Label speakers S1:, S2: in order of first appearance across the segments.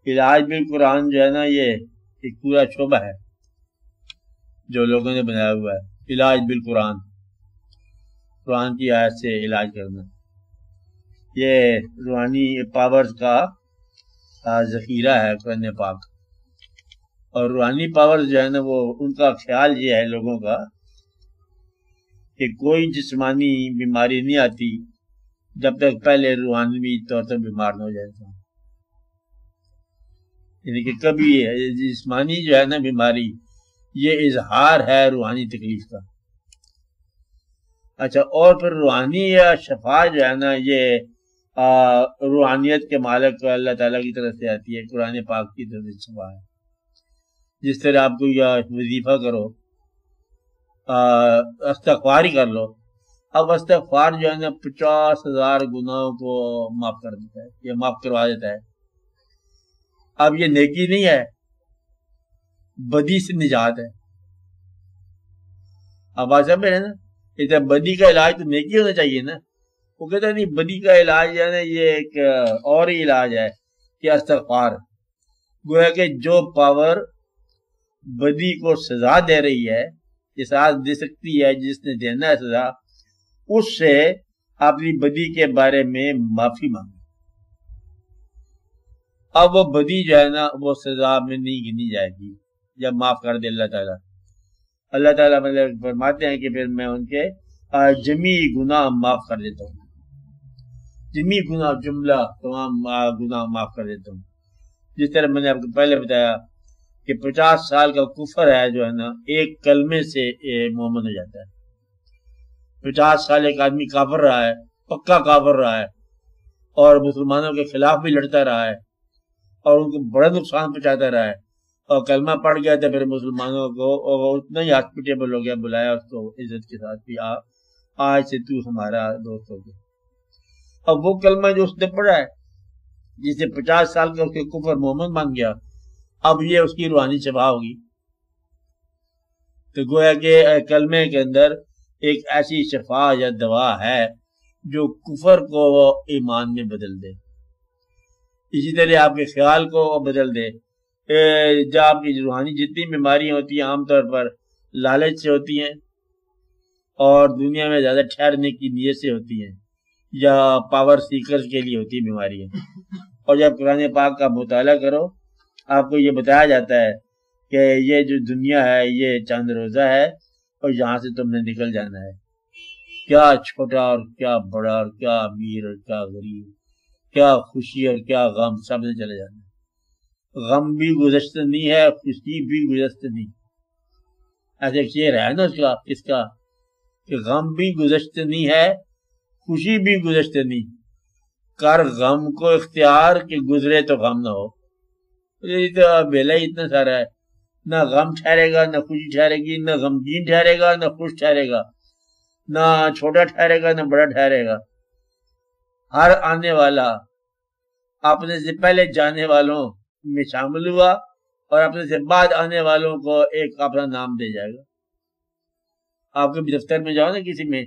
S1: علاج بالقرآن جو ہے نا یہ ایک پورا شعبہ ہے جو لوگوں نے بنایا ہوا ہے. علاج بالقرآن، قرآن کی آیت سے علاج کرنا، یہ روحانی پاورز کا ذخیرہ ہے قرآن پاک. اور روحانی پاورز جو ہے نا وہ ان کا خیال یہ ہے لوگوں کا کہ کوئی جسمانی بیماری نہیں آتی جب تک پہلے روحانی طور پر بیمار نہ ہو جائے انسان. یعنی کہ کبھی جسمانی جو ہے نا بیماری یہ اظہار ہے روحانی تکلیف کا. اچھا، اور پھر روحانی یا شفا جو ہے نا یہ روحانیت کے مالک اللہ تعالیٰ کی طرف سے آتی ہے، قرآن پاک کی طرف سے شفا ہے. جس طرح آپ کو یا وظیفہ کرو، استغفار ہی کر لو، اب استغفار جو ہے نا 50,000 گناہوں کو معاف کر دیتا ہے، یہ معاف کروا دیتا ہے. اب یہ نیکی نہیں ہے، بدی سے نجات ہے. اب بات سمجھ رہے ہیں نا، اس بدی کا علاج تو نیکی ہونا چاہیے نا. وہ کہتا ہے نہیں، بدی کا علاج جو ہے نا یہ ایک اور ہی علاج ہے کہ استغفار. گویا کہ جو پاور بدی کو سزا دے رہی ہے، یہ سزا دے سکتی ہے جس نے دینا ہے سزا، اس سے اپنی بدی کے بارے میں معافی مانگی. اب وہ بدی جو ہے نا وہ سزا میں نہیں گنی جائے گی جب معاف کر دے اللہ تعالیٰ. اللہ تعالیٰ مطلب فرماتے ہیں کہ پھر میں ان کے جمی گناہ معاف کر دیتا ہوں. جمی گناہ جملہ تمام گناہ معاف کر دیتا ہوں. جس طرح میں نے آپ کو پہلے بتایا کہ 50 سال کا کفر ہے جو ہے نا ایک کلمے سے مومن ہو جاتا ہے. 50 سال ایک آدمی کافر رہا ہے، پکا کافر رہا ہے، اور مسلمانوں کے خلاف بھی لڑتا رہا ہے اور ان کو بڑا نقصان پہنچاتا رہا ہے، اور کلمہ پڑھ گیا تو پھر مسلمانوں کو اتنا ہی ہاسپٹیبل ہو گیا، بلایا اس کو عزت کے ساتھ بھی، آج سے تو ہمارا دوست ہو گیا. اب وہ کلمہ جو اس نے پڑھا ہے جس سے 50 سال کا اس کے کفر مومن بن گیا، اب یہ اس کی روحانی شفا ہوگی. تو گویا کہ کلمے کے اندر ایک ایسی شفا یا دوا ہے جو کفر کو ایمان میں بدل دے. اسی طرح آپ کے خیال کو بدل دے. جب آپ کی روحانی جتنی بیماریاں ہوتی ہیں عام طور پر لالچ سے ہوتی ہیں اور دنیا میں زیادہ ٹھہرنے کی نیت سے ہوتی ہیں یا پاور سیکرز کے لیے ہوتی ہیں بیماریاں. اور جب قرآن پاک کا مطالعہ کرو آپ کو یہ بتایا جاتا ہے کہ یہ جو دنیا ہے یہ چند روزہ ہے اور یہاں سے تم نے نکل جانا ہے. کیا چھوٹا اور کیا بڑا اور کیا امیر اور کیا غریب، کیا خوشی اور کیا غم، سب سے چلے جانا ہے. غم بھی گزشتہ نہیں ہے، خوشی بھی گزشتہ نہیں. ایسے ایک شعر ہے نا اس کا کہ غم بھی گزشتہ نہیں ہے، خوشی بھی گزشتہ نہیں، کر غم کو اختیار کہ گزرے تو غم نہ ہو. یہ تو بیلا ہی اتنا سارا ہے، نہ غم ٹھہرے گا، نہ خوشی ٹھہرے گی، نہ غمگین ٹھہرے گا، نہ خوش ٹھہرے گا، نہ چھوٹا ٹھہرے گا، نہ بڑا ٹھہرے گا. ہر آنے والا اپنے سے پہلے جانے والوں میں شامل ہوا اور اپنے سے بعد آنے والوں کو ایک اپنا نام دے جائے گا. آپ کے دفتر میں جاؤ نا کسی میں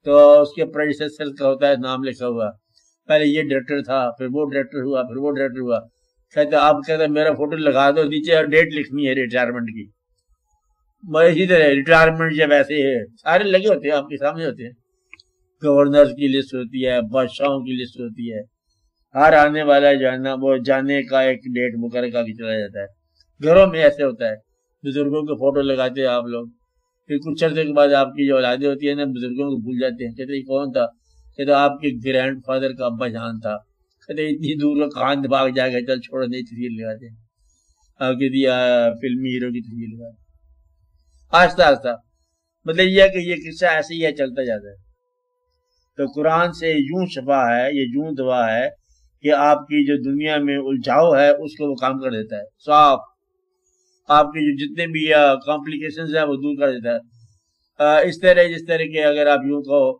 S1: تو اس کے پریڈیسیسر کا ہوتا ہے نام لکھا ہوا، پہلے یہ ڈائریکٹر تھا، پھر وہ ڈائریکٹر ہوا، پھر وہ ڈائریکٹر ہوا. کہتے آپ کہتے میرا فوٹو لگا دو نیچے اور ڈیٹ لکھنی ہے ریٹائرمنٹ کی. اسی طرح ریٹائرمنٹ جب ایسے ہے سارے لگے ہوتے ہیں آپ کے سامنے ہوتے ہیں. گورنر کی لسٹ ہوتی ہے، بادشاہوں کی لسٹ ہوتی ہے. ہر آنے والا جو ہے نا وہ جانے کا ایک ڈیٹ مقرر کر کے چلا جاتا ہے. گھروں میں ایسے ہوتا ہے، بزرگوں کے فوٹو لگاتے ہیں آپ لوگ، پھر کچھ عرصے کے بعد آپ کی جو اولادیں ہوتی ہیں نا بزرگوں کو بھول جاتے ہیں. کہتے کون تھا؟ کہتے آپ کے گرینڈ فادر کا ابا جان تھا. کہتے اتنی دور کا کان بھاگ جائے گا، چل چھوڑو نئی تصویر لگاتے ہیں. آپ کی فلمی ہیرو کی تصویر لگاتے ہیں. آہستہ آہستہ مطلب یہ ہے کہ یہ قصہ ایسے ہی ہے، چلتا جاتا ہے. تو قرآن سے یوں شفا ہے، یہ یوں دعا ہے کہ آپ کی جو دنیا میں الجھاؤ ہے اس کو وہ کام کر دیتا ہے، صاف. آپ کے جو جتنے بھی کمپلیکیشنز ہیں وہ دور کر دیتا ہے. اس طرح جس طرح کہ اگر آپ یوں کہو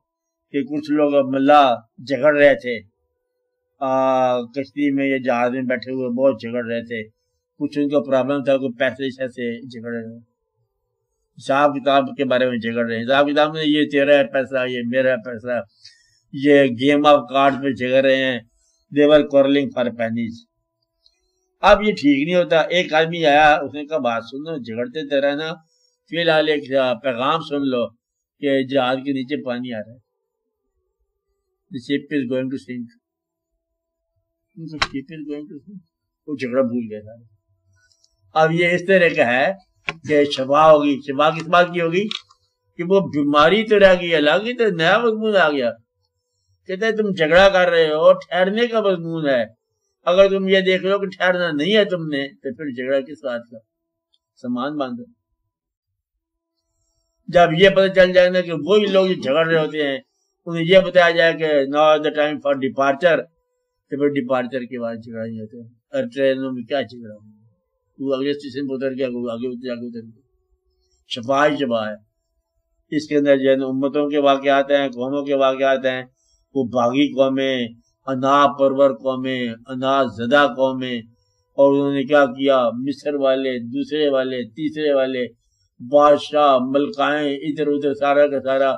S1: کہ کچھ لوگ ملا جھگڑ رہے تھے کشتی میں یا جہاز میں بیٹھے ہوئے، بہت جھگڑ رہے تھے، کچھ ان کا پرابلم تھا، کوئی پیسے سے جھگڑ رہے ہیں، حساب کتاب کے بارے میں جھگڑ رہے ہیں. حساب کتاب میں یہ تیرا ہے پیسہ، یہ میرا ہے پیسہ، یہ گیم آف کارڈ پہ جھگڑ رہے ہیں. they were quarreling for pennies. اب یہ ٹھیک نہیں ہوتا. ایک آدمی آیا, اس نے کہا بات سنو, جھگڑتے تو رہنا, فی الحال ایک پیغام سن لو کہ جہاز کے نیچے پانی آ رہا ہے. The ship is going to sink. The ship is going to sink. وہ جھگڑا بھول گیا تھا. اب یہ اس طرح کا ہے کہ شفا ہوگی. شفا کس بات کی ہوگی کہ وہ بیماری تو رہ گئی, حالانکہ تو نیا مضمون آ گیا. کہتے ہیں تم جھگڑا کر رہے ہو, ٹھہرنے کا مضمون ہے. اگر تم یہ دیکھ لو کہ ٹھہرنا نہیں ہے تم نے, تو پھر جھگڑا کس بات کا؟ سامان باندھو. جب یہ پتہ چل جائے نا کہ وہی لوگ جو جھگڑ رہے ہوتے ہیں انہیں یہ بتایا جائے کہ now the time for departure, تو پھر ڈپارچر کے بعد جھگڑا نہیں ہوتے. اور ٹرینوں میں کیا جھگڑا ہو, وہ اگلے اسٹیشن پہ اتر گیا, وہ آگے اتر گیا. شفا ہی شفا ہے. اس کے اندر جو امتوں کے واقعات ہیں, قوموں کے واقعات ہیں. وہ باغی قومیں, انا پرور قومیں, انا زدہ قومیں, اور انہوں نے کیا کیا, مصر والے, دوسرے والے, تیسرے والے, بادشاہ, ملکائیں, ادھر ادھر سارا کا سارا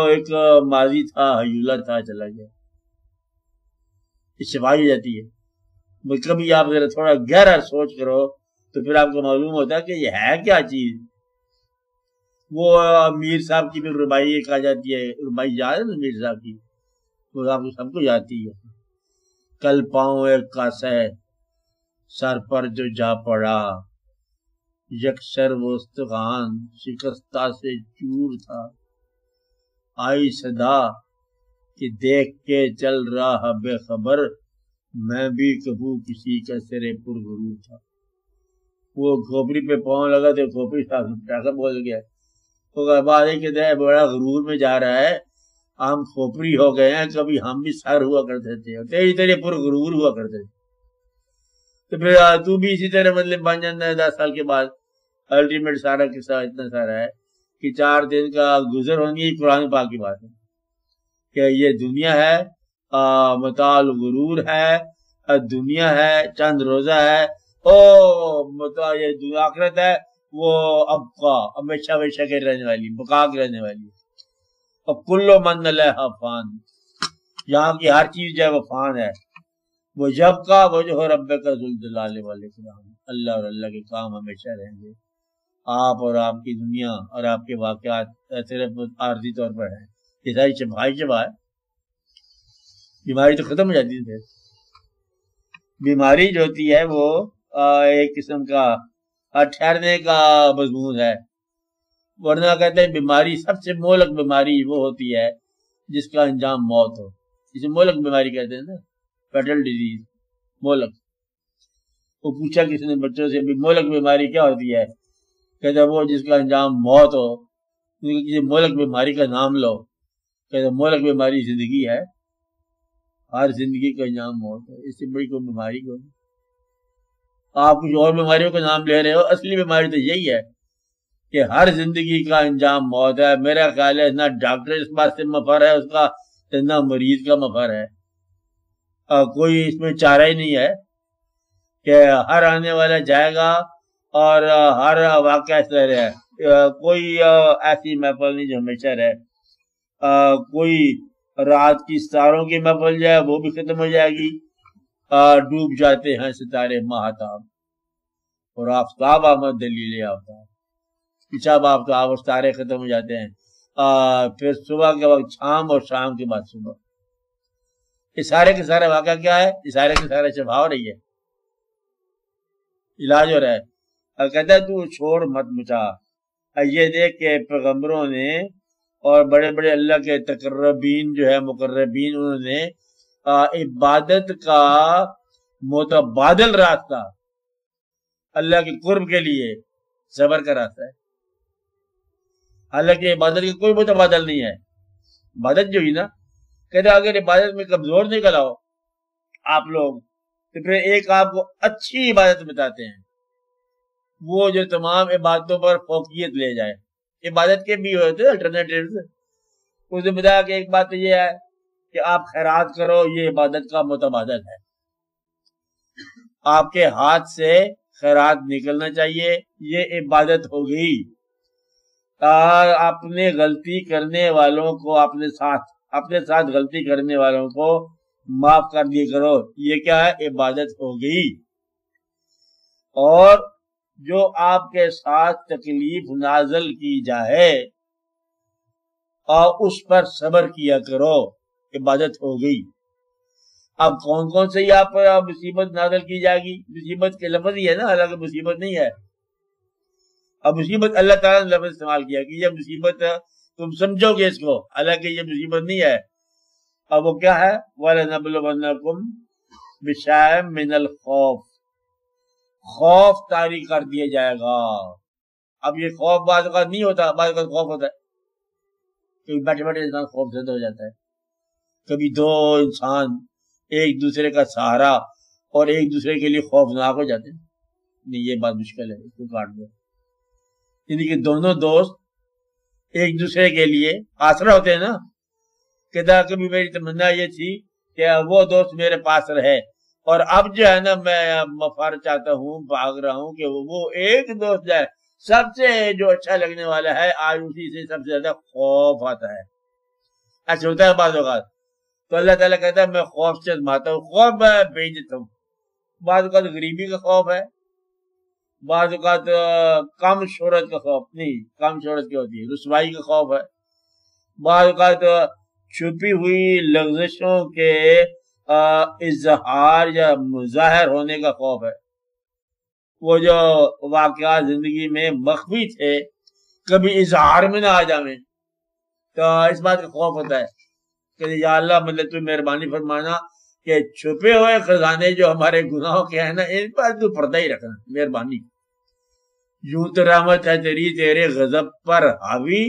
S1: ایک ماضی تھا, حیولہ تھا, چلا گیا. اس شفائی جاتی ہے. کبھی آپ ذرا تھوڑا گہرا سوچ کرو تو پھر آپ کو معلوم ہوتا ہے کہ یہ ہے کیا چیز. وہ میر صاحب کی بھی ربائی ایک آ جاتی ہے, ربائی یاد ہے نا میر صاحب کی, وہ آپ کو سب کو جاتی ہے. کل پاؤں ایک کاسے سر پر جو جا پڑا, یکسر وہ استغان شکستہ سے چور تھا. آئی صدا کہ دیکھ کے چل رہا بے خبر, میں بھی کبھی کسی کا سرے پر غرور تھا. وہ کھوپڑی پہ پاؤں لگا تو کھوپڑی ایسا بول گیا, تو بات ہے کہ بڑا غرور میں جا رہا ہے, ہم کھوپڑی ہو گئے ہیں, کبھی ہم بھی سر ہوا کرتے تھے, تیری طرح پر غرور ہوا کرتے تھے. تو پھر تو بھی اسی طرح مطلب بن جانا ہے 10 سال کے بعد. الٹیمیٹ سارا قصہ اتنا سارا ہے کہ 4 دن کا گزر ہونگی. قرآن پاک کی بات ہے کہ یہ دنیا ہے, متاع الغرور ہے, دنیا ہے, چند روزہ ہے, او متاع یہ آخرت ہے, وہ اب کا ہمیشہ ہمیشہ کے رہنے والی, بقا کے رہنے والی. اور کلو من علیہا فان, یہاں کی ہر چیز جو ہے وہ فان ہے. وہ جب کا وجہ رب کا ذوالجلال والاکرام, اللہ اور اللہ کے کام ہمیشہ رہیں گے. آپ اور آپ کی دنیا اور آپ کے واقعات صرف عارضی طور پر ہیں. یہ ساری چبھائی چبھا ہے. بیماری تو ختم ہو جاتی ہے. بیماری جو ہوتی ہے وہ ایک قسم کا ٹھہرنے کا مضمون ہے. ورنہ کہتے ہیں بیماری, سب سے مہلک بیماری وہ ہوتی ہے جس کا انجام موت ہو. جسے مہلک بیماری کہتے ہیں نا, فیٹل ڈیزیز, مہلک. وہ پوچھا کسی نے بچوں سے بھی مہلک بیماری کیا ہوتی ہے, کہتے ہیں وہ جس کا انجام موت ہو. کسی مہلک بیماری کا نام لو, کہتے ہیں مہلک بیماری زندگی ہے, ہر زندگی کا انجام موت ہے, اس سے بڑی کوئی بیماری کو. آپ کچھ اور بیماریوں کا نام لے رہے ہو, اصلی بیماری تو یہی ہے کہ ہر زندگی کا انجام موت ہے. میرا خیال ہے نہ ڈاکٹر اس بات سے مفر ہے اس کا, نہ مریض کا مفر ہے. کوئی اس میں چارہ ہی نہیں ہے کہ ہر آنے والا جائے گا اور ہر واقعہ ایسا رہے. کوئی ایسی محفل نہیں جو ہمیشہ رہے. کوئی رات کی ستاروں کی محفل جو ہے وہ بھی ختم ہو جائے گی. ڈوب جاتے ہیں ستارے ماہتاب, اور آفتاب آمد دلیل آفتاب. جب آفتاب اور ستارے ختم ہو جاتے ہیں, پھر صبح کے وقت شام, اور شام کے بعد صبح. یہ سارے کے سارے واقعہ کیا ہے, یہ سارے کے سارے شفا ہو رہی ہے, علاج ہو رہا ہے. کہتا ہے تو چھوڑ مت مچا. یہ دیکھ کے پیغمبروں نے اور بڑے بڑے اللہ کے تقربین جو ہے مقربین, انہوں نے عبادت کا متبادل راستہ, اللہ کے قرب کے لیے صبر کا راستہ ہے. حالانکہ عبادت کا کوئی متبادل نہیں ہے. عبادت جو ہی نا, کہتے ہیں اگر عبادت میں کمزور نکل آؤ آپ لوگ, تو پھر ایک آپ کو اچھی عبادت بتاتے ہیں, وہ جو تمام عبادتوں پر فوقیت لے جائے. عبادت کے بھی ہوتے الٹرنیٹیوز. اس نے بتایا کہ ایک بات تو یہ ہے کہ آپ خیرات کرو, یہ عبادت کا متبادل ہے. آپ کے ہاتھ سے خیرات نکلنا چاہیے, یہ عبادت ہو گئی. اپنے غلطی کرنے والوں کو اپنے ساتھ غلطی کرنے والوں کو معاف کر دیا کرو, یہ کیا ہے, عبادت ہو گئی. اور جو آپ کے ساتھ تکلیف نازل کی جائے اور اس پر صبر کیا کرو، عبادت ہو گئی۔ اب کون کون سے یہاں پر مصیبت نازل کی جائے گی؟ مصیبت کے لفظ ہی ہے نا، حالانکہ مصیبت نہیں ہے۔ اب مصیبت اللہ تعالیٰ نے لفظ استعمال کیا کہ یہ مصیبت تم سمجھو گے اس کو، حالانکہ یہ مصیبت نہیں ہے۔ اب وہ کیا ہے؟ وَلَنَبْلُوَنَّكُمْ بِشَيْءٍ مِّنَ الْخَوْفِ، خوف طاری کر دیا جائے گا۔ اب یہ خوف بعض اوقات نہیں ہوتا، بعض اوقات خوف ہوتا ہے، کبھی بیٹھے بیٹھے انسان خوف زدہ ہو جاتا ہے، کبھی دو انسان ایک دوسرے کا سہارا اور ایک دوسرے کے لیے خوفناک ہو جاتے ہیں، نہیں یہ بات مشکل ہے، اس کو کاٹ دو۔ یعنی کہ دونوں دوست ایک دوسرے کے لیے آسرا ہوتے ہیں نا، کہ کبھی میری تمنا یہ تھی کہ وہ دوست میرے پاس رہے، اور اب جو ہے نا میں مفر چاہتا ہوں، بھاگ رہا ہوں کہ وہ ایک دوست جائے، سب سے جو اچھا لگنے والا ہے، آج اسی سے سب سے زیادہ خوف آتا ہے۔ ایسا ہوتا ہے بعض اوقات، تو اللہ تعالیٰ کہتا ہے میں خوف سے ماتا ہوں، خوف میں بھیج دیتا ہوں۔ بعض اوقات غریبی کا خوف ہے، بعض اوقات کم شہرت کا خوف، نہیں کم شہرت کی ہوتی ہے، رسوائی کا خوف ہے، بعض اوقات چھپی ہوئی لغزشوں کے اظہار یا مظاہر ہونے کا خوف ہے۔ وہ جو واقعات زندگی میں مخفی تھے کبھی اظہار میں نہ آ جائیں، تو اس بات کا خوف ہوتا ہے کہ یا اللہ مطلب تو مہربانی فرمانا کہ چھپے ہوئے خزانے جو ہمارے گناہوں کے ہیں نا، ان پر تو پردہ ہی رکھنا، مہربانی۔ یوں تو رحمت ہے تیری تیرے غضب پر حاوی،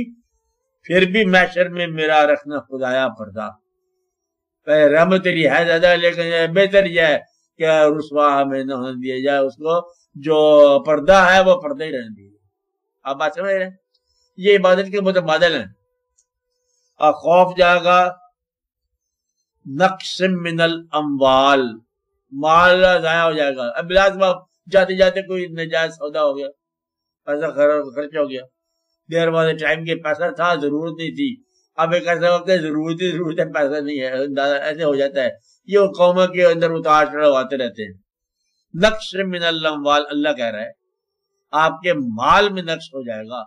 S1: پھر بھی محشر میں میرا رکھنا خدایا پردہ۔ رحمت تیری ہے زیادہ، لیکن بہتر یہ ہے کہ رسوا ہمیں نہ ہونے دیا جائے، اس کو جو پردہ ہے وہ پردہ ہی رہنے دیا جائے۔ آپ بات سمجھ رہے ہیں؟ یہ عبادت کے متبادل ہیں۔ اور خوف جائے گا نقص من الاموال، مال ضائع ہو جائے گا۔ اب بلاس جاتے جاتے کوئی نجائز سودا ہو گیا، پیسہ خرچ ہو گیا، دیر بعد ٹائم کے پیسہ تھا، ضرورت نہیں تھی، اب ایک ایسا وقت ہے ضرورت ہے، پیسہ نہیں ہے، ایسے ہو جاتا ہے۔ یہ قوموں کے اندر اتار چڑھاؤ آتے رہتے ہیں۔ نقص من الاموال، اللہ کہہ رہا ہے آپ کے مال میں نقص ہو جائے گا۔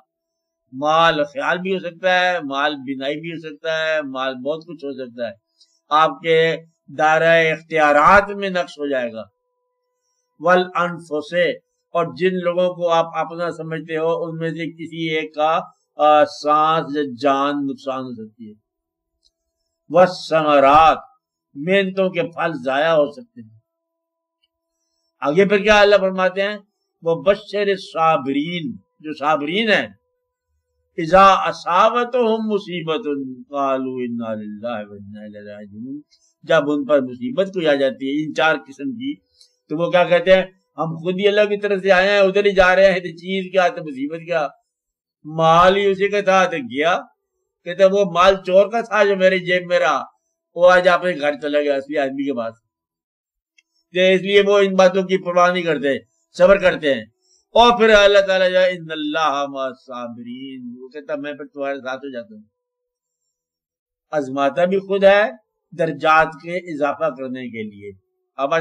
S1: مال خیال بھی ہو سکتا ہے، مال بینائی بھی ہو سکتا ہے، مال بہت کچھ ہو سکتا ہے۔ آپ کے دائرہ اختیارات میں نقص ہو جائے گا۔ والانفس، اور جن لوگوں کو آپ اپنا سمجھتے ہو ان میں سے کسی ایک کا سانس یا جان نقصان ہو سکتی ہے۔ والثمرات، محنتوں کے پھل ضائع ہو سکتے ہیں۔ آگے پھر کیا اللہ فرماتے ہیں؟ وہ بشر الصابرین، جو صابرین ہیں، اذا اصابتہم مصیبت قالوا انا للہ وانا الیہ راجعون، جب ان پر مصیبت کوئی آ جاتی ہے ان چار قسم کی، تو وہ کیا کہتے ہیں؟ ہم خود ہی اللہ کی طرف سے آئے ہیں، ادھر ہی جا رہے ہیں، تو چیز کیا تو مصیبت کیا، مال ہی اسی کا تھا تو گیا، کہتے وہ مال چور کا تھا جو میرے جیب میں رہا، وہ آج اپنے گھر چلا گیا اصلی آدمی کے پاس۔ اس لیے وہ ان باتوں کی پرواہ نہیں کرتے، صبر کرتے ہیں۔ اور پھر اللہ تعالیٰ جو ان اللہ مع الصابرین، وہ کہتا میں پھر تمہارے ساتھ ہو جاتا ہوں۔ آزماتا بھی خود ہے درجات کے اضافہ کرنے کے لیے۔ اب